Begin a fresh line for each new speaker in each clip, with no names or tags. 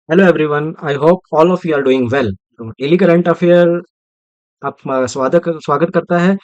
Hello everyone, I hope all of you are doing well. तो daily current affair आप स्वागत करता है।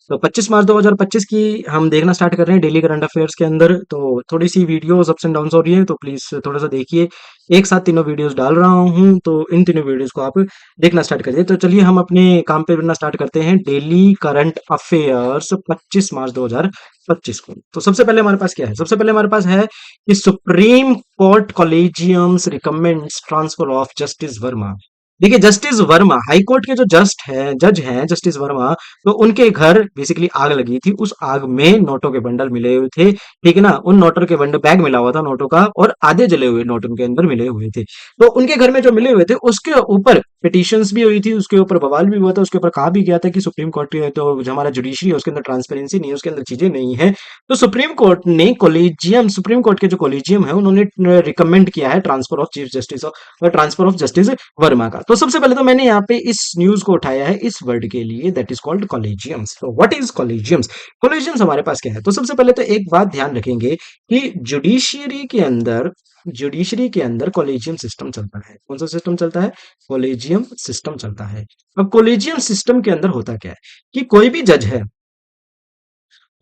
तो 25 मार्च 2025 की हम देखना स्टार्ट कर रहे हैं डेली करंट अफेयर्स के अंदर। तो थोड़ी सी वीडियोस अप्स एंड डाउन्स हो रही है, तो प्लीज थोड़ा सा देखिए। एक साथ तीनों वीडियोस डाल रहा हूँ, तो इन तीनों वीडियोस को आप देखना स्टार्ट करिए। तो चलिए हम अपने काम पे बढ़ना स्टार्ट करते हैं। डेली करंट अफेयर्स 25 मार्च 2025 को। तो सबसे पहले हमारे पास क्या है? सबसे पहले हमारे पास है कि supreme court collegiums recommends transfer of justice Varma. देखिए, जस्टिस वर्मा हाई कोर्ट के जो जज हैं जस्टिस वर्मा, तो उनके घर बेसिकली आग लगी थी। उस आग में नोटों के बंडल मिले हुए थे, ठीक है ना। उन नोटों के बंडल, बैग मिला हुआ था नोटों का, और आधे जले हुए नोट उनके अंदर मिले हुए थे। तो उनके घर में जो मिले हुए थे उसके ऊपर पिटिशंस भी हुई थी, उसके ऊपर बवाल भी हुआ था, उसके ऊपर कहा भी गया था कि सुप्रीम कोर्ट की तो जो हमारा जुडिशरी है उसके अंदर ट्रांसपेरेंसी नहीं है, उसके अंदर चीजें नहीं है। तो सुप्रीम कोर्ट के जो कॉलेजियम है उन्होंने रिकमेंड किया है ट्रांसफर ऑफ जस्टिस वर्मा का। तो सबसे पहले तो मैंने यहाँ पे इस न्यूज को उठाया है इस वर्ड के लिए, दैट इज कॉल्ड कॉलेजियम्स। तो व्हाट इज कॉलेजियम्स? कॉलेजियम्स हमारे पास क्या है? तो सबसे पहले तो एक बात ध्यान रखेंगे कि जुडिशरी के अंदर कॉलेजियम सिस्टम चलता है। कौन सा सिस्टम चलता है? कॉलेजियम सिस्टम चलता है। अब कॉलेजियम सिस्टम के अंदर होता क्या है कि कोई भी जज है,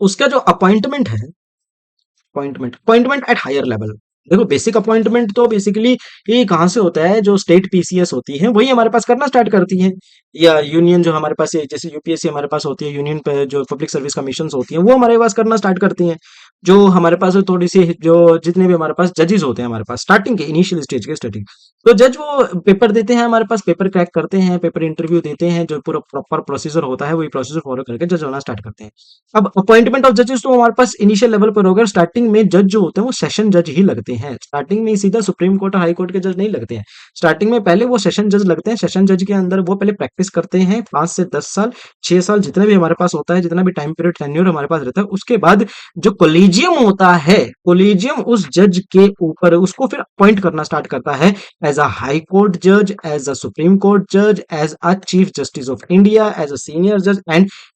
उसका जो अपॉइंटमेंट एट हायर लेवल। देखो, बेसिक अपॉइंटमेंट तो बेसिकली ये कहाँ से होता है? जो स्टेट पीसीएस होती है वही हमारे पास करना स्टार्ट करती है, या यूनियन जो हमारे पास है, जैसे यूपीएससी हमारे पास होती है, यूनियन पे जो पब्लिक सर्विस कमीशन होती है वो हमारे पास करना स्टार्ट करती हैं। जो हमारे पास थोड़ी सी जो जितने भी हमारे पास जजेस होते हैं, हमारे पास स्टार्टिंग के इनिशियल स्टेज के स्टार्टिंग, तो जज वो पेपर देते हैं, हमारे पास पेपर क्रैक करते हैं, पेपर इंटरव्यू देते हैं, जो पूरा प्रॉपर प्रोसीजर होता है वही प्रोसीजर फॉलो करके जज होना स्टार्ट करते हैं। अब अपॉइंटमेंट ऑफ जजेस तो हमारे पास इनिशियल लेवल पर होगा। स्टार्टिंग में जज जो होते हैं वो सेशन जज ही लगते हैं। स्टार्टिंग में सीधा सुप्रीम कोर्ट और हाई कोर्ट के जज नहीं लगते हैं। स्टार्टिंग में पहले वो सेशन जज लगते हैं। सेशन जज के अंदर वो पहले प्रैक्टिस करते हैं 5 से 10 साल, 6 साल, जितना भी हमारे पास होता है, जितना भी टाइम पीरियड टेन्योर हमारे पास रहता है। उसके बाद जो कोलिजियम होता है, कोलिजियम उस जज के ऊपर उसको फिर अपॉइंट करना स्टार्ट करता है एज अ हाई कोर्ट जज, एज अ सुप्रीम कोर्ट जज, as a chief justice of India, as a senior जज,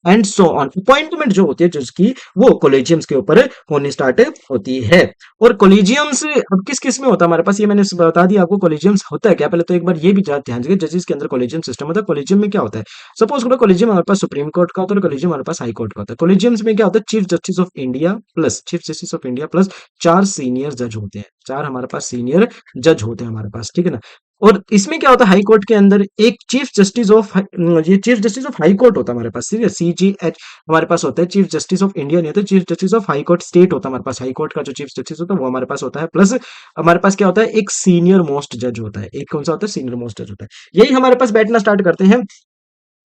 एंड सो ऑन। अपॉइंटमेंट जो होती है जज की, वो कोलेजियम्स के ऊपर होने स्टार्ट होती है। और कोलेजियम्स अब किस किस में होता है हमारे पास, ये मैंने बता दिया आपको। कोलेजियम्स होता है क्या? पहले तो एक बार ये भी ध्यान दीजिए, जजेस के अंदर कोलेजियम सिस्टम होता है। कोलेजियम में क्या होता है? सपोज करो कोलेजियम हमारे पास सुप्रीम कोर्ट का होता है और कोलेजियम हमारे पास हाई कोर्ट का होता है। कोलेजियम्स में क्या होता है? Chief justice of India plus 4 senior जज होते हैं। 4 हमारे पास सीनियर जज होते हैं हमारे पास, ठीक है ना। और इसमें क्या होता है? हाई कोर्ट के अंदर एक chief justice of high court होता है हमारे पास, ठीक है, सीजीएच हमारे पास होता है। चीफ जस्टिस ऑफ इंडिया नहीं होता, chief justice of high court state होता है हमारे पास। हाई कोर्ट का जो चीफ जस्टिस होता है वो हमारे पास होता है। प्लस हमारे पास क्या होता है? एक सीनियर मोस्ट जज होता है। एक कौन सा होता है? सीनियर मोस्ट जज होता है। यही हमारे पास बैठना स्टार्ट करते हैं।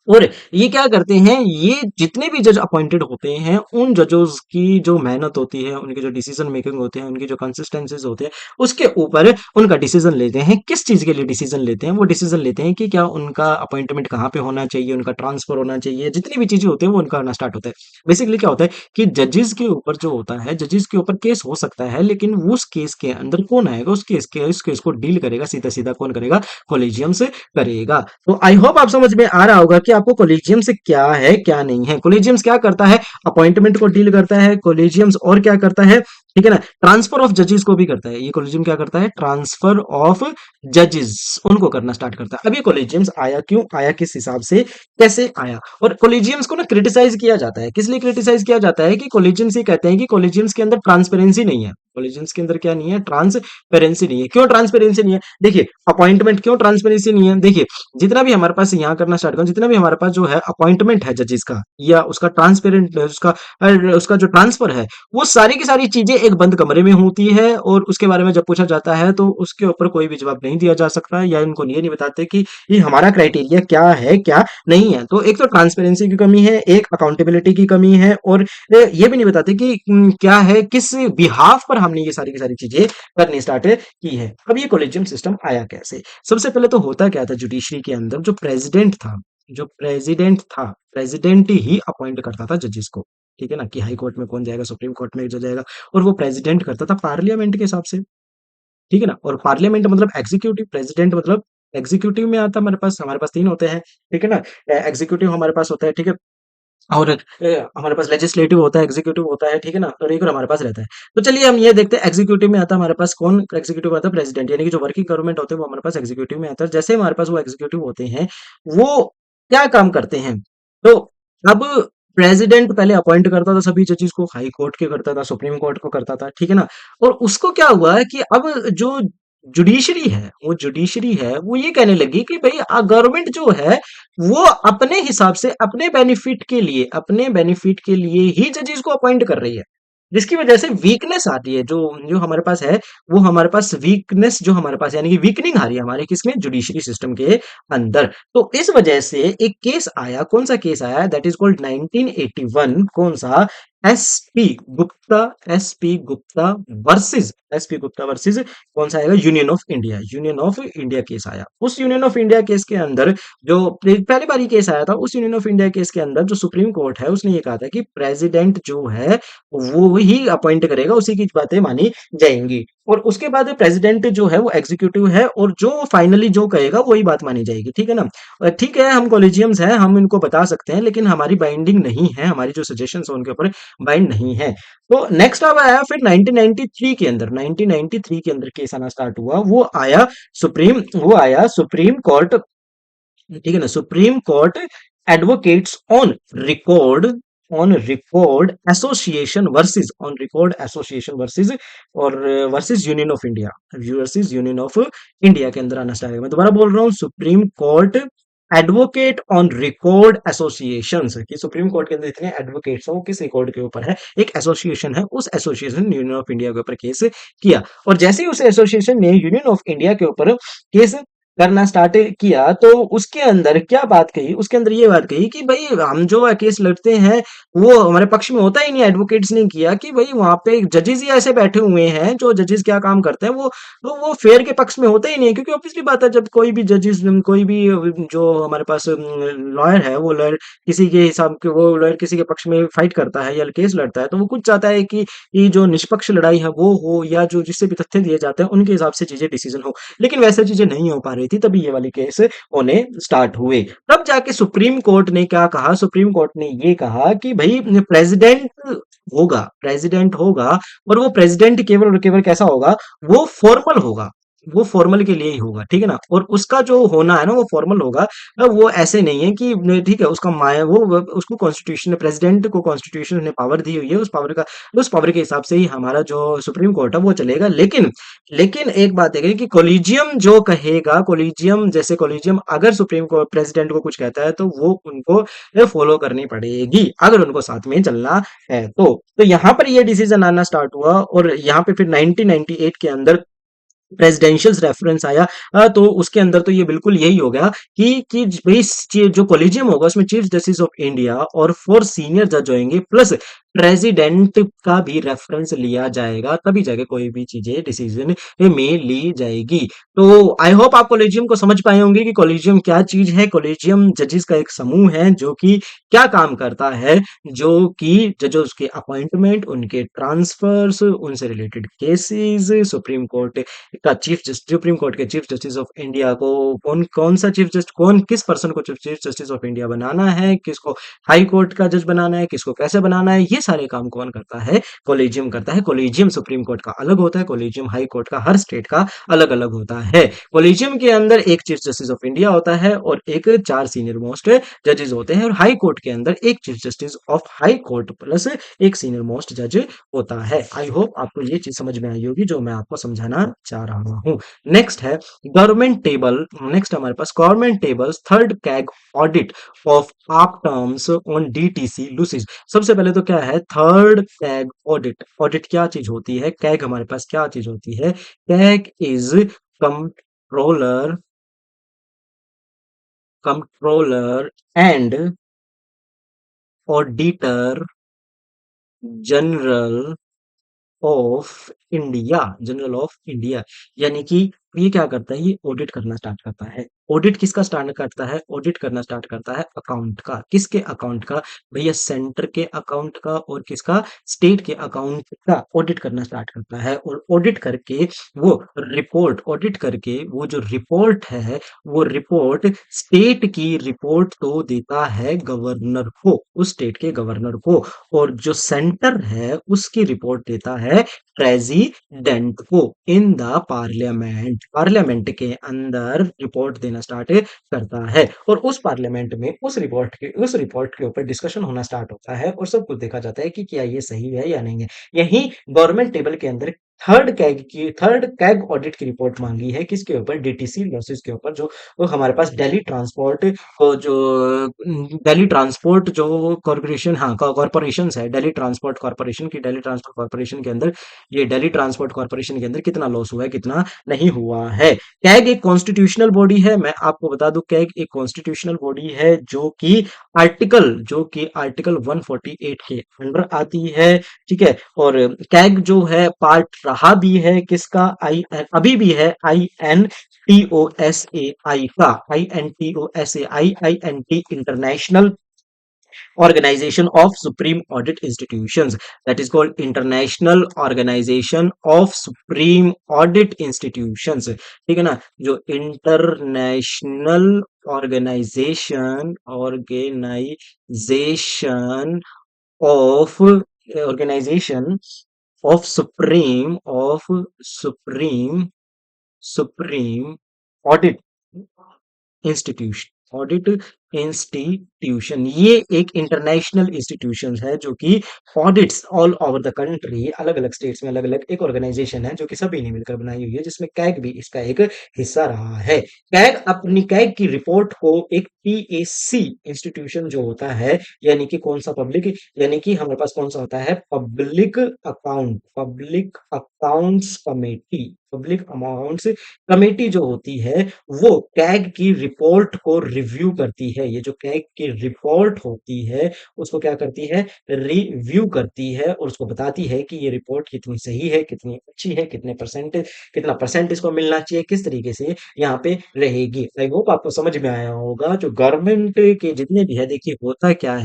और ये क्या करते हैं? ये जितने भी जज अपॉइंटेड होते हैं, उन जजों की जो मेहनत होती है, उनके जो डिसीजन मेकिंग होते हैं, उनकी जो कंसिस्टेंसीज होते हैं, उसके ऊपर उनका डिसीजन लेते हैं। किस चीज के लिए डिसीजन लेते हैं? वो डिसीजन लेते हैं कि क्या उनका अपॉइंटमेंट कहाँ पे होना चाहिए, उनका ट्रांसफर होना चाहिए, जितनी भी चीजें होती है वो उनका होना स्टार्ट होता है। बेसिकली क्या होता है कि जजेस के ऊपर केस हो सकता है, लेकिन उस केस के अंदर कौन आएगा? उस केस को डील करेगा सीधा सीधा कौन करेगा? कॉलेजियम से करेगा। तो आई होप आप समझ में आ रहा होगा कि आपको कॉलेजियम से क्या है क्या नहीं है। कॉलेजियम्स क्या करता है? अपॉइंटमेंट को डील करता है कॉलेजियम्स। और क्या करता है? ठीक है ना, ट्रांसफर ऑफ जजेस को भी करता है। ये कॉलेजियम क्या करता है? ट्रांसफर ऑफ जजेस उनको करना स्टार्ट करता है। अब ये कॉलेजियम्स आया क्यों आया, किस हिसाब से, कैसे आया? और कॉलेजियम्स को ना क्रिटिसाइज किया जाता है। किस लिए क्रिटिसाइज किया जाता है? कि कॉलेजियम्स ये कहते हैं कि कॉलेजियम्स के अंदर ट्रांसपेरेंसी नहीं है। कॉलेजियम्स के अंदर क्या नहीं है? ट्रांसपेरेंसी नहीं है। क्यों ट्रांसपेरेंसी नहीं है? देखिए, अपॉइंटमेंट क्यों ट्रांसपेरेंसी नहीं है? देखिए, जितना भी हमारे पास यहाँ करना स्टार्ट करूं, जितना भी हमारे पास जो है अपॉइंटमेंट है जजेस का, या उसका ट्रांसपेरेंट उसका जो ट्रांसफर है, वो सारी की सारी चीजें एक बंद कमरे में होती है। और उसके बारे में जब पूछा जाता है तो उसके ऊपर कोई भी जवाब नहीं दिया जा सकता, या इनको ये नहीं बताते कि ये हमारा क्राइटेरिया क्या है क्या नहीं है। तो एक तो ट्रांसपेरेंसी की कमी है, एक अकाउंटेबिलिटी की कमी है, और ये भी नहीं बताते कि क्या है, किस बिहाफ पर हमने ये सारी की सारी चीजें करनी स्टार्ट की है। अब ये कॉलेजियम सिस्टम आया कैसे? सबसे पहले तो होता क्या था जुडिशरी के अंदर? जो प्रेसिडेंट ही अपॉइंट करता था जजेस को, ठीक है ना, कि हाई कोर्ट में कौन जाएगा, सुप्रीम कोर्ट में जो जाएगा, और वो प्रेसिडेंट करता था पार्लियामेंट के हिसाब से, ठीक है ना। और पार्लियामेंट मतलब एग्जीक्यूटिव, प्रेसिडेंट मतलब एग्जीक्यूटिव में आता है। हमारे पास तीन होते हैं, ठीक है ना। एग्जीक्यूटिव हमारे पास होता है, ठीक है। और हमारे पास लेजिस्लेटिव होता है, एग्जीक्यूटिव होता है, ठीक है ना? तो रेगुलर हमारे पास रहता है। तो चलिए हम ये देखते हैं एग्जीक्यूटिव में आता है हमारे पास कौन एग्जीक्यूटिव आता है प्रेसिडेंट यानी कि जो वर्किंग गवर्नमेंट होते हैं वो हमारे पास एग्जीक्यूटिव में आता है। जैसे हमारे पास वो एग्जीक्यूटिव होते हैं, वो क्या काम करते हैं? तो अब प्रेसिडेंट पहले अपॉइंट करता था सभी जजेस को, हाई कोर्ट के करता था, सुप्रीम कोर्ट को करता था, ठीक है ना? और उसको क्या हुआ है कि अब जो जुडिशरी है, वो ये कहने लगी कि भई गवर्नमेंट जो है वो अपने बेनिफिट के लिए ही जजेस को अपॉइंट कर रही है जिसकी वजह से वीकनेस आती है जो जो हमारे पास है वो हमारे पास वीकनेस जो हमारे पास यानी कि वीकनिंग आ रही है हमारे किसमें जुडिशरी सिस्टम के अंदर तो इस वजह से एक केस आया कौन सा केस आया दैट इज कॉल्ड 1981 कौन सा SP Gupta SP Gupta versus कौन सा आएगा यूनियन ऑफ इंडिया केस आया उस यूनियन ऑफ इंडिया केस के अंदर जो पहली बारी केस आया था उस यूनियन ऑफ इंडिया केस के अंदर जो सुप्रीम कोर्ट है उसने ये कहा था कि प्रेसिडेंट जो है वो ही अपॉइंट करेगा उसी की बातें मानी जाएंगी और उसके बाद प्रेसिडेंट जो है वो एग्जीक्यूटिव है और जो फाइनली जो कहेगा वही बात मानी जाएगी ठीक है ना ठीक है हम कॉलेजियम्स हैं हम इनको बता सकते हैं लेकिन हमारी बाइंडिंग नहीं है हमारी जो सजेशन है उनके ऊपर बाइंड नहीं है तो नेक्स्ट अब आया फिर 1993 के अंदर केस आना स्टार्ट हुआ वो आया सुप्रीम कोर्ट ठीक है ना supreme court advocates on record association versus और यूनियन ऑफ इंडिया के अंदर आना स्टार्ट है मैं दोबारा बोल रहा हूँ supreme court advocate on record association कि सुप्रीम कोर्ट के अंदर इतने एडवोकेट्स हैं वो किस रिकॉर्ड के ऊपर है एक एसोसिएशन है उस एसोसिएशन ने यूनियन ऑफ इंडिया के ऊपर केस किया और जैसे ही उस एसोसिएशन ने यूनियन ऑफ इंडिया के ऊपर केस करना स्टार्ट किया तो उसके अंदर क्या बात कही उसके अंदर ये बात कही कि भाई हम जो केस लड़ते हैं वो हमारे पक्ष में होता ही नहीं एडवोकेट्स ने किया कि भाई वहां पे जजेस ही ऐसे बैठे हुए हैं जो जजेस क्या काम करते हैं वो तो वो फेयर के पक्ष में होता ही नहीं है क्योंकि ऑब्वियसली बात है जब कोई भी जो हमारे पास लॉयर है वो लॉयर किसी के हिसाब के वो लॉयर किसी के पक्ष में फाइट करता है या केस लड़ता है तो वो कुछ चाहता है कि ये जो निष्पक्ष लड़ाई है वो हो या जो जिससे भी तथ्य दिए जाते हैं उनके हिसाब से चीजें डिसीजन हो लेकिन वैसे चीजें नहीं हो पा रही थी तभी ये वाली केस होने स्टार्ट हुए तब जाके सुप्रीम कोर्ट ने क्या कहा सुप्रीम कोर्ट ने ये कहा कि भाई प्रेसिडेंट होगा और वो प्रेसिडेंट केवल और केवल कैसा होगा वो फॉर्मल होगा वो फॉर्मल के लिए ही होगा ठीक है ना और उसका जो होना है ना वो फॉर्मल होगा वो ऐसे नहीं है कि ठीक है उसका माया वो उसको कॉन्स्टिट्यूशन प्रेसिडेंट को कॉन्स्टिट्यूशन ने पावर दी हुई है उस पावर के हिसाब से ही हमारा जो सुप्रीम कोर्ट है वो चलेगा लेकिन लेकिन एक बात है कि कोलिजियम जो कहेगा कोलिजियम अगर सुप्रीम कोर्ट प्रेसिडेंट को कुछ कहता है तो वो उनको फॉलो करनी पड़ेगी अगर उनको साथ में चलना है तो यहाँ पर ये डिसीजन आना स्टार्ट हुआ और यहाँ पे फिर 1998 के अंदर प्रेसिडेंशियल रेफरेंस आया तो उसके अंदर तो ये बिल्कुल यही हो गया कि भाई जो कॉलेजियम होगा उसमें चीफ जस्टिस ऑफ इंडिया और 4 सीनियर जज होंगे प्लस प्रेसिडेंट का भी रेफरेंस लिया जाएगा तभी जाके कोई भी चीजें डिसीजन में ली जाएगी तो आई होप आप कॉलेजियम को समझ पाए होंगे कि कॉलेजियम क्या चीज है कॉलेजियम जजेस का एक समूह है जो कि क्या काम करता है जो कि जजेस के अपॉइंटमेंट उनके ट्रांसफर्स उनसे रिलेटेड केसेस सुप्रीम कोर्ट के चीफ जस्टिस ऑफ इंडिया को कौन सा चीफ जस्टिस कौन किस पर्सन को चीफ जस्टिस ऑफ इंडिया बनाना है किसको हाई कोर्ट का जज बनाना है किसको कैसे बनाना है ये सारे काम कौन करता है कॉलेजियम करता है कॉलेजियम सुप्रीम कोर्ट का अलग होता है कॉलेजियम हाई कोर्ट का हर स्टेट का अलग अलग होता है कॉलेजियम के अंदर एक चीफ जस्टिस ऑफ इंडिया होता है और एक 4 सीनियर मोस्ट जजेस होते हैं और हाई कोर्ट के अंदर एक chief justice of high court plus एक सीनियर मोस्ट जज होता है आई होप आपको ये चीज समझ में आई होगी जो मैं आपको समझाना चाह रहा हूँ नेक्स्ट है गवर्नमेंट टेबल नेक्स्ट हमारे पास government tables third CAG audit of AAP terms on DTC losses सबसे पहले तो क्या है थर्ड कैग ऑडिट क्या चीज होती है कैग हमारे पास क्या चीज होती है CAG is controller and auditor general general of India यानी कि ये क्या करता है, ये ऑडिट करना स्टार्ट करता है। ऑडिट किसका स्टार्ट करता है, ऑडिट करना स्टार्ट करता है अकाउंट का। किसके अकाउंट का, भैया सेंटर के अकाउंट का और किसका, स्टेट के अकाउंट का ऑडिट करना स्टार्ट करता है। और ऑडिट करके वो रिपोर्ट, ऑडिट करके वो जो रिपोर्ट है, वो रिपोर्ट स्टेट की रिपोर्ट तो देता है गवर्नर को, उस स्टेट के गवर्नर को। और जो सेंटर है उसकी रिपोर्ट देता है प्रेसिडेंट को इन द पार्लियामेंट, पार्लियामेंट के अंदर रिपोर्ट देना स्टार्ट करता है। और उस पार्लियामेंट में उस रिपोर्ट के ऊपर डिस्कशन होना स्टार्ट होता है और सब कुछ देखा जाता है कि क्या ये सही है या नहीं है। यही गवर्नमेंट टेबल के अंदर थर्ड कैग ऑडिट की रिपोर्ट मांगी है, किसके ऊपर, डीटीसी लॉसेस के ऊपर, जो वो हमारे पास दिल्ली ट्रांसपोर्ट जो कॉर्पोरेशन, हाँ कॉर्पोरेशन है, दिल्ली ट्रांसपोर्ट कॉर्पोरेशन के अंदर, ये दिल्ली ट्रांसपोर्ट कॉर्पोरेशन के अंदर कितना लॉस हुआ है, कितना नहीं हुआ है। कैग एक कॉन्स्टिट्यूशनल बॉडी है, मैं आपको बता दूं कैग एक कॉन्स्टिट्यूशनल बॉडी है जो कि आर्टिकल 148 के अंडर आती है। ठीक है। और कैग जो है पार्ट रहा भी है किसका, आई अभी भी है INTOSAI का, INTOSAI international organization of supreme audit institutions, that is called international organization of supreme audit institutions। ठीक है ना, जो international organization of organization of supreme supreme audit institution, ये एक इंटरनेशनल इंस्टीट्यूशन है जो कि audits all over the country, अलग अलग स्टेट्स में अलग अलग एक ऑर्गेनाइजेशन है जो कि सभी ने मिलकर बनाई हुई है, जिसमें कैग भी इसका एक हिस्सा रहा है। कैग की रिपोर्ट को एक पीएसी इंस्टीट्यूशन जो होता है, यानी कि कौन सा पब्लिक, यानी कि हमारे पास कौन सा होता है, पब्लिक अकाउंट्स कमेटी जो होती है, वो कैग की रिपोर्ट को रिव्यू करती है। ये जो कैग की रिपोर्ट होती है उसको क्या करती है, रिव्यू करती है और उसको बताती है कि ये रिपोर्ट कितनी सही है, कितनी अच्छी है, कितना परसेंट इसको मिलना चाहिए, किस तरीके से यहाँ पे रहेगी। आई होप आपको समझ में आया होगा। जो गवर्नमेंट के जितने भी है, देखिए होता क्या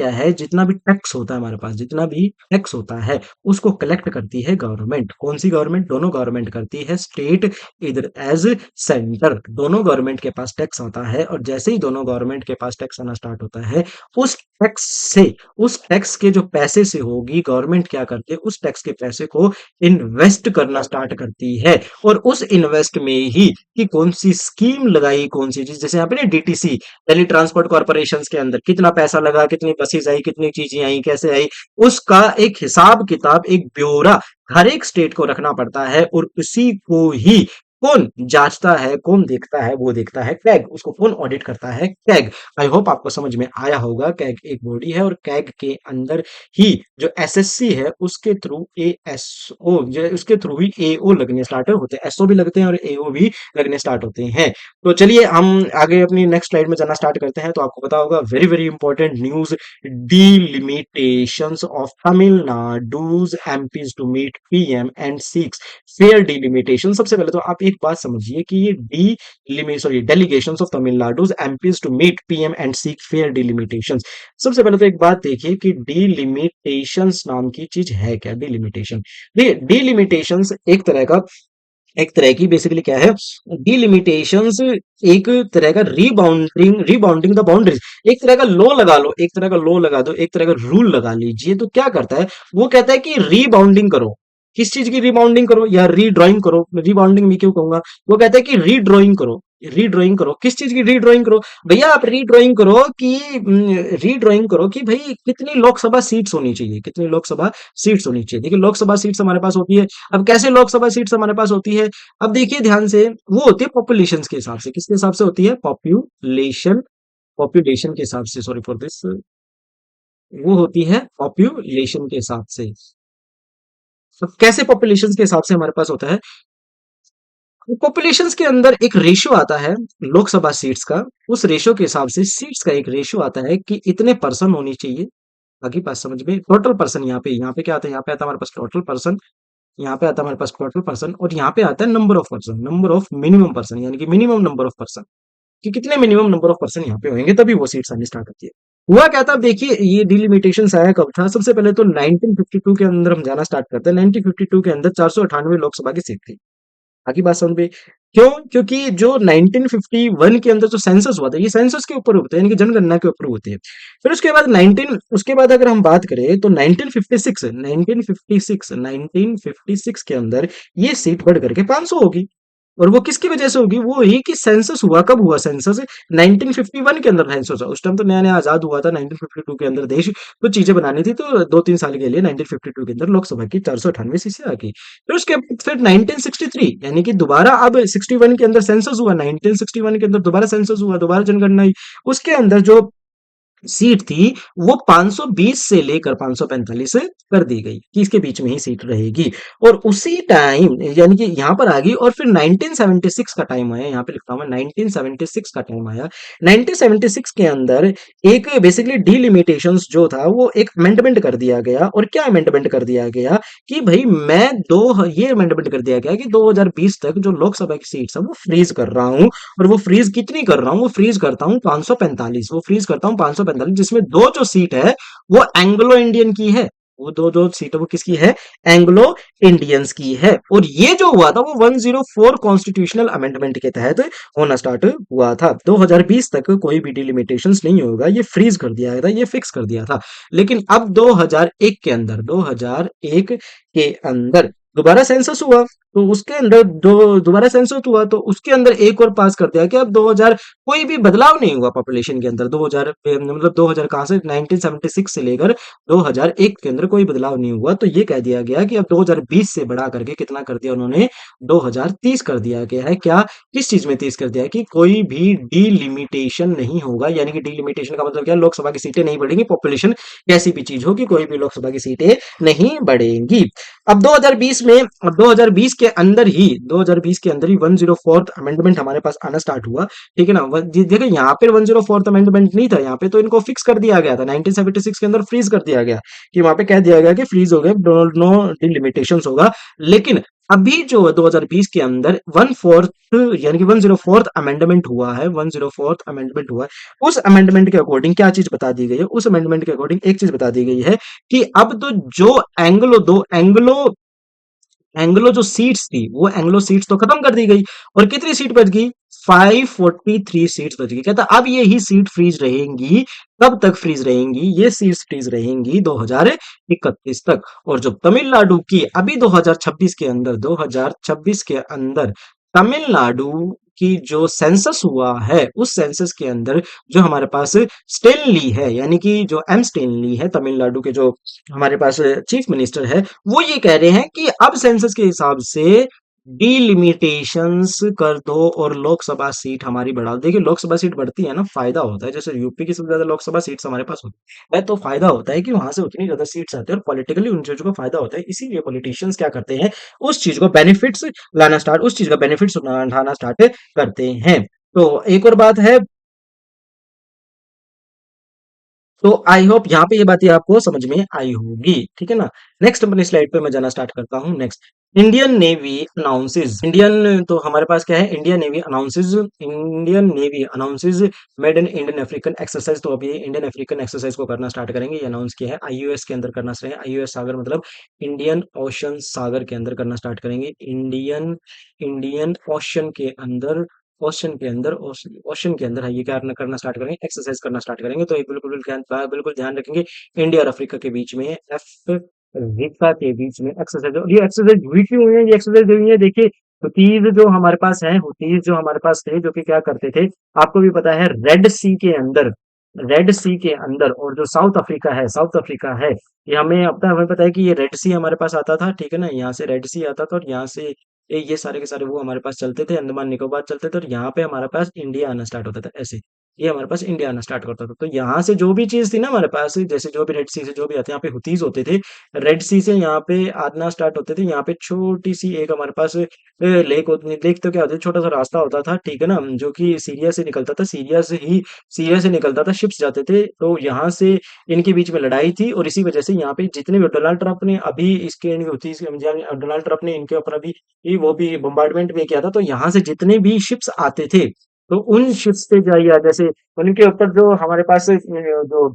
है, जितना भी टैक्स होता है हमारे पास, जितना भी टैक्स होता है उसको कलेक्ट करती है गवर्नमेंट। कौन सी गवर्नमेंट, दोनों गवर्नमेंट करती है, स्टेट इधर एज सेंटर, दोनों गवर्नमेंट के पास टैक्स आता है। और जैसे ही दोनों गवर्नमेंट के पास टैक्स आना स्टार्ट होता है, उस टैक्स से, उस टैक्स के जो पैसे से होगी, गवर्नमेंट क्या करती है, उस टैक्स के पैसे को इन्वेस्ट करना स्टार्ट करती है। और उस इन्वेस्ट में ही कि कौन सी स्कीम लगाई, कौन सी चीज, जैसे यहाँ पे ना डीटीसी, दिल्ली ट्रांसपोर्ट कॉर्पोरेशन के अंदर कितना पैसा लगा, कितनी बसेस आई, कितनी चीजें आई, कैसे आई, उसका एक हिसाब किताब, एक ब्यौरा हर एक स्टेट को रखना पड़ता है। और उसी को ही कौन जांचता है, कौन देखता है, वो देखता है कैग। उसको कौन ऑडिट करता है, कैग। आई होप आपको समझ में आया होगा। कैग एक बॉडी है और कैग के अंदर ही जो एसएससी है उसके थ्रू एएसओ, उसके थ्रू ही एओ लगने स्टार्ट होते हैं, एसओ भी लगते हैं और एओ भी लगने स्टार्ट होते हैं। तो चलिए हम आगे अपनी नेक्स्ट स्लाइड में जाना स्टार्ट करते हैं। तो आपको पता होगा, very very important news, delimitations of Tamil Nadu's MPs to meet PM and seeks fair delimitation। सबसे पहले तो आप एक बात समझिए कि ये डेलीगेशंस ऑफ तमिलनाडु's MPs to meet PM and seek fair delimitation। सबसे पहले तो एक बात देखिए कि डिलिमिटेशंस नाम की चीज है क्या, डिलिमिटेशन। देखिए डिलिमिटेशंस एक तरह की बेसिकली क्या है, डिलिमिटेशंस एक तरह का रीबाउंडिंग द बाउंड्रीज, एक तरह का लॉ लगा लो, एक तरह का लॉ लगा दो, एक तरह का रूल लगा लीजिए। तो क्या करता है, वो कहता है कि रीबाउंडिंग करो। किस चीज की रीबाउंडिंग करो या रीड्राइंग करो, रीबाउंडिंग में क्यों कहूंगा, वो कहता है कि रीड्राइंग करो। किस चीज की रीड्राइंग करो, भैया आप रीड्राइंग करो कि भाई कितनी लोकसभा सीट्स होनी चाहिए, कितनी लोकसभा सीट्स होनी चाहिए। देखिए लोकसभा सीट्स हमारे पास होती है। अब कैसे लोकसभा सीट्स हमारे पास होती है, अब देखिए ध्यान से, वो होती है पॉपुलेशन के हिसाब से। किसके हिसाब से होती है, पॉपुलेशन के हिसाब से, सॉरी फॉर दिस, वो होती है पॉपुलेशन के हिसाब से। तो कैसे पॉपुलेशन के हिसाब से हमारे पास होता है, पॉपुलेशन के अंदर एक रेशियो आता है लोकसभा सीट्स का, उस रेशियो के हिसाब से सीट्स का एक रेशियो आता है कि इतने पर्सन होनी चाहिए। आगे बात समझ में, टोटल पर्सन, यहाँ पे क्या आता है, यहाँ पे आता है हमारे पास टोटल पर्सन, यहाँ पे आता है हमारे पास टोटल पर्सन, और यहाँ पे आता है number of person, number of minimum person, यानी कि मिनिमम नंबर ऑफ पर्सन, कि कितने मिनिमम नंबर ऑफ पर्सन यहाँ पे होंगे तभी वो सीट्स आनी स्टार्ट होती है। हुआ क्या था, देखिए ये डिलिमिटेशंस आया कब था, सबसे पहले तो 1952 के अंदर हम जाना स्टार्ट करते हैं। 1952 के अंदर 498 लोकसभा की सीट थी। आगे बात समझ में? क्यों? क्योंकि जो 1951 के अंदर जो सेंसस हुआ था, ये सेंसस के ऊपर होते हैं, यानी कि जनगणना के ऊपर होती है। फिर उसके बाद अगर हम बात करें तो 1956 के अंदर ये सीट बढ़ करके 500 होगी। और वो किसकी वजह से होगी? वो यही कि सेंसस हुआ, कब हुआ सेंसस? 1951 के अंदर सेंसस हुआ। उस टाइम तो नया नया आजाद हुआ था 1952 के अंदर देश, तो चीजें बनानी थी, तो 2-3 साल के लिए 1952 के अंदर लोकसभा की 498 सीटें आ गई। फिर 1963, यानी कि दोबारा अब 61 के अंदर सेंसस हुआ, 1961 के अंदर दोबारा सेंसस हुआ, दोबारा जनगणना हुई। उसके अंदर जो सीट थी वो 520 से लेकर 545 कर दी गई कि इसके बीच में ही सीट रहेगी। और उसी टाइम यानी कि यहाँ पर आ गई, और फिर 1976 का टाइम आया, यहाँ पे लिखता हूं मैं, 1976 का टाइम आया। 1976 के अंदर एक बेसिकली डीलिमिटेशंस जो था वो एक अमेंडमेंट कर दिया गया। और क्या अमेंडमेंट कर दिया गया कि भाई मैं दो ये अमेंडमेंट कर दिया गया कि 2020 तक जो लोकसभा की सीट्स है वो फ्रीज कर रहा हूं। और वो फ्रीज कितनी कर रहा हूँ? वो फ्रीज करता हूँ 545, वो फ्रीज करता हूँ 545, जिसमें दो जो सीट है वो एंग्लो इंडियन की है। वो दो जो सीट है वो किसकी है? एंग्लो इंडियंस की है। और ये जो हुआ था वो 104 कॉन्स्टिट्यूशनल अमेंडमेंट के तहत होना स्टार्ट हुआ था। 2020 तक कोई भी डिलिमिटेशंस नहीं होगा, ये फ्रीज कर दिया गया था, ये फिक्स कर दिया था। लेकिन अब 2001 के अंदर दोबारा सेंसस हुआ, तो उसके अंदर दो दोबारा सेंसस हुआ, तो उसके अंदर एक और पास कर दिया कि अब 2000 कोई भी बदलाव नहीं हुआ पॉपुलेशन के अंदर। 2000 मतलब 2000 कहाँ से, 1976 से लेकर 2001 के अंदर कोई बदलाव नहीं हुआ। तो ये कह दिया गया कि अब 2020 से बढ़ा करके कितना कर दिया उन्होंने? 2030 कर दिया गया है। क्या? किस चीज में 30 कर दिया है? कि कोई भी डीलिमिटेशन नहीं होगा, यानी कि डीलिमिटेशन का मतलब क्या? लोकसभा की सीटें नहीं बढ़ेंगी, पॉपुलेशन कैसी भी चीज हो कि कोई भी लोकसभा की सीटें नहीं बढ़ेंगी। अब 2020 में, अब 2020 के अंदर ही 2020 के अंदर ही 104th अमेंडमेंट हमारे पास आना स्टार्ट हुआ। ठीक है ना? देखो यहाँ पे 104th अमेंडमेंट नहीं था, यहाँ पे तो इनको फिक्स कर दिया गया था। 1976 के अंदर फ्रीज कर दिया गया कि वहां पे कह दिया गया कि फ्रीज हो गया, नो डिलिमिटेशंस होगा। लेकिन अभी जो 2020 के अंदर 1/4 यानी कि 104th अमेंडमेंट हुआ है, 104th अमेंडमेंट हुआ है, उस अमेंडमेंट के अकॉर्डिंग क्या चीज बता दी गई है? उस अमेंडमेंट के अकॉर्डिंग एक चीज बता दी गई है कि अब तो जो एंग्लो एंग्लो जो सीट्स थी वो एंग्लो सीट्स तो खत्म कर दी गई, और कितनी सीट बच गई? 543 सीट्स बच गई। कहता अब ये ही सीट फ्रीज रहेंगी। कब तक फ्रीज रहेंगी? ये सीट्स फ्रीज रहेंगी 2031 तक। और जो तमिलनाडु की अभी 2026 के अंदर तमिलनाडु की जो सेंसस हुआ है, उस सेंसस के अंदर जो हमारे पास स्टेनली है, यानी कि जो एम स्टेनली है, तमिलनाडु के जो हमारे पास चीफ मिनिस्टर है, वो ये कह रहे हैं कि अब सेंसस के हिसाब से डिलिमिटेशंस कर दो और लोकसभा सीट हमारी बढ़ा दो। देखिए लोकसभा सीट बढ़ती है ना, फायदा होता है। जैसे यूपी की सबसे ज्यादा लोकसभा सीट्स हमारे पास होती है, तो फायदा होता है कि वहां से उतनी ज्यादा सीट्स आती है, और पॉलिटिकली उन चीजों का फायदा होता है। इसीलिए पॉलिटिशियंस क्या करते हैं? उस चीज का बेनिफिट्स उठाना स्टार्ट करते हैं। तो एक और बात है, तो आई होप यहाँ पे ये बातें आपको समझ में आई होगी। ठीक है ना? नेक्स्ट अपनी स्लाइड पे मैं जाना स्टार्ट करता हूँ। नेक्स्ट, इंडियन तो हमारे पास क्या है? Indian navy announces made in Indian African exercise. तो अभी इंडियन अफ्रीकन एक्सरसाइज को करना स्टार्ट करेंगे। ये अनाउंस किया है, आईयूएस के अंदर करना है। आईयूएस सागर मतलब इंडियन ओशन सागर के अंदर करना स्टार्ट करेंगे। इंडियन इंडियन ओशन के अंदर है, ये क्या करना स्टार्ट करेंगे? एक्सरसाइज करना स्टार्ट करेंगे। तो एक बिल्कुल ध्यान रखेंगे, इंडिया और अफ्रीका के बीच में अफ्रीका के बीच में एक्सरसाइज। और ये एक्सरसाइज हुई क्यों हुई है? ये एक्सरसाइज हुई है, देखिए हुतीज जो हमारे पास है, हुतीज जो हमारे पास थे, जो कि क्या करते थे, आपको भी पता है, रेड सी के अंदर, और जो साउथ अफ्रीका है, ये हमें पता है कि ये रेड सी हमारे पास आता था। ठीक है ना? यहाँ से रेड सी आता था, और यहाँ से ये सारे के सारे वो हमारे पास चलते थे, अंडमान निकोबार चलते थे, और यहाँ पे हमारे पास इंडिया आना स्टार्ट होता था ऐसे। ये हमारे पास इंडिया आना स्टार्ट करता था। तो यहाँ से जो भी चीज़ थी ना हमारे पास, जैसे जो भी रेड सी से जो भी आते हैं, यहाँ पे हुतीज़ होते थे। रेड सी से यहाँ पे आना स्टार्ट होते थे। यहाँ पे छोटी-सी एक हमारे पास लेक होती है। लेक तो क्या होती है, छोटा-सा रास्ता होता था, ठीक है ना? जो कि सीरिया से निकलता था। सीरिया से निकलता था, शिप्स जाते थे। तो यहाँ से इनके बीच में लड़ाई थी और इसी वजह से यहाँ पे जितने भी डोनाल्ड ट्रंप ने अभी इसके हुतीज़ डोनाल्ड ट्रंप ने इनके ऊपर अभी वो भी बम्बार्डमेंट भी किया था। तो यहाँ से जितने भी शिप्स आते थे, तो उन शिप्स पे जाइए, जैसे उनके ऊपर जो हमारे पास जो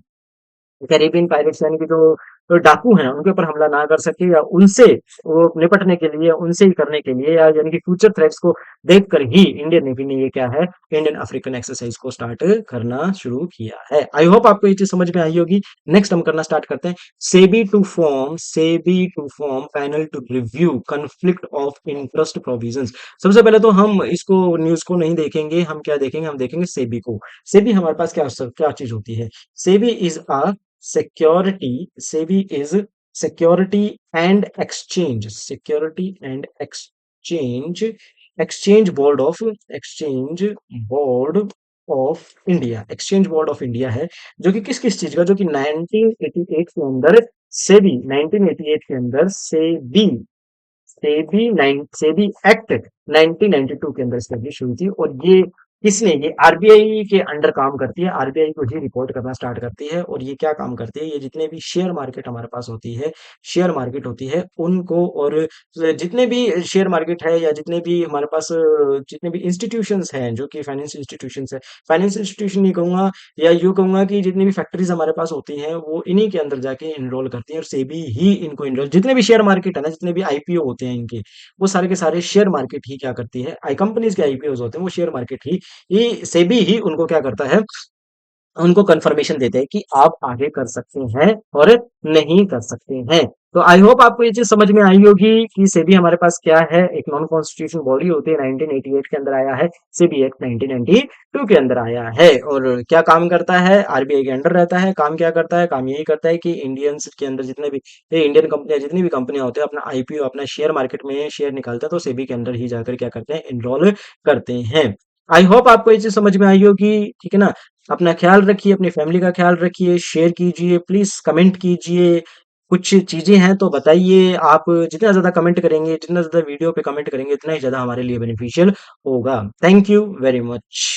कैरिबियन पायरेट्स यानी कि जो डाकू हैं उनके ऊपर हमला ना कर सके, या उनसे वो निपटने के लिए, उनसे ही करने के लिए, या यानी कि फ्यूचर थ्रेट्स को देखकर ही इंडियन नेवी ने ये क्या है, इंडियन अफ्रीकन एक्सरसाइज को स्टार्ट करना शुरू किया है। आई होप आपको ये चीज समझ में आई होगी। नेक्स्ट हम करना स्टार्ट करते हैं। SEBI to form panel to review conflict of interest provisions. सबसे पहले तो हम इसको न्यूज को नहीं देखेंगे, हम क्या देखेंगे, हम देखेंगे सेबी को। सेबी हमारे पास क्या क्या चीज होती है। SEBI is a SEBI is Security and Exchange Board of Exchange Board of India है, जो कि किस चीज का, जो कि 1988 के अंदर सेबी 1988 के अंदर सेबी एक्ट 1992 के अंदर स्टैब्लिश हुई थी। और ये आरबीआई के अंडर काम करती है, आरबीआई को ही रिपोर्ट करना स्टार्ट करती है। और ये क्या काम करती है, ये जितने भी शेयर मार्केट हमारे पास होती है, शेयर मार्केट होती है उनको, और जितने भी शेयर मार्केट है, या जितने भी हमारे पास जितने भी इंस्टीट्यूशंस हैं, जो कि फाइनेंस इंस्टीट्यूशंस है, फाइनेंस इंस्टीट्यूशन नहीं कहूंगा, या यूँ कहूंगा कि जितनी भी फैक्ट्रीज हमारे पास होती हैं, वो इन्हीं के अंदर जाके इनरोल करती हैं। और सेबी ही इनको इनरोल, जितने भी शेयर मार्केट है ना, जितने भी आईपीओ होते हैं इनके, वो सारे के सारे शेयर मार्केट ही क्या करती है, आई कंपनीज के आईपीओ होते हैं, वो शेयर मार्केट ही, ये सेबी ही उनको क्या करता है, उनको कंफर्मेशन देते हैं कि आप आगे कर सकते हैं और नहीं कर सकते हैं। तो आई होप आपको ये चीज समझ में आई होगी कि सेबी हमारे पास क्या है, एक नॉन कॉन्स्टिट्यूशनल बॉडी होती है, 1988 के अंदर आया है। सेबी एक्ट 1992 के अंदर आया है। और क्या काम करता है, आरबीआई के अंडर रहता है। काम क्या करता है, काम यही करता है कि इंडियंस के अंदर जितने भी इंडियन कंपनियां, जितनी भी कंपनियां होती है, अपना आईपीओ, अपना शेयर मार्केट में शेयर निकालता है, तो सेबी के अंदर ही जाकर क्या करते हैं, इनरोल करते हैं। आई होप आपको ये चीज समझ में आई होगी, ठीक है ना? अपना ख्याल रखिए, अपनी फैमिली का ख्याल रखिए, शेयर कीजिए, प्लीज कमेंट कीजिए। कुछ चीजें हैं तो बताइए। आप जितना ज्यादा कमेंट करेंगे, जितना ज्यादा वीडियो पे कमेंट करेंगे, उतना ही ज्यादा हमारे लिए बेनिफिशियल होगा। Thank you very much.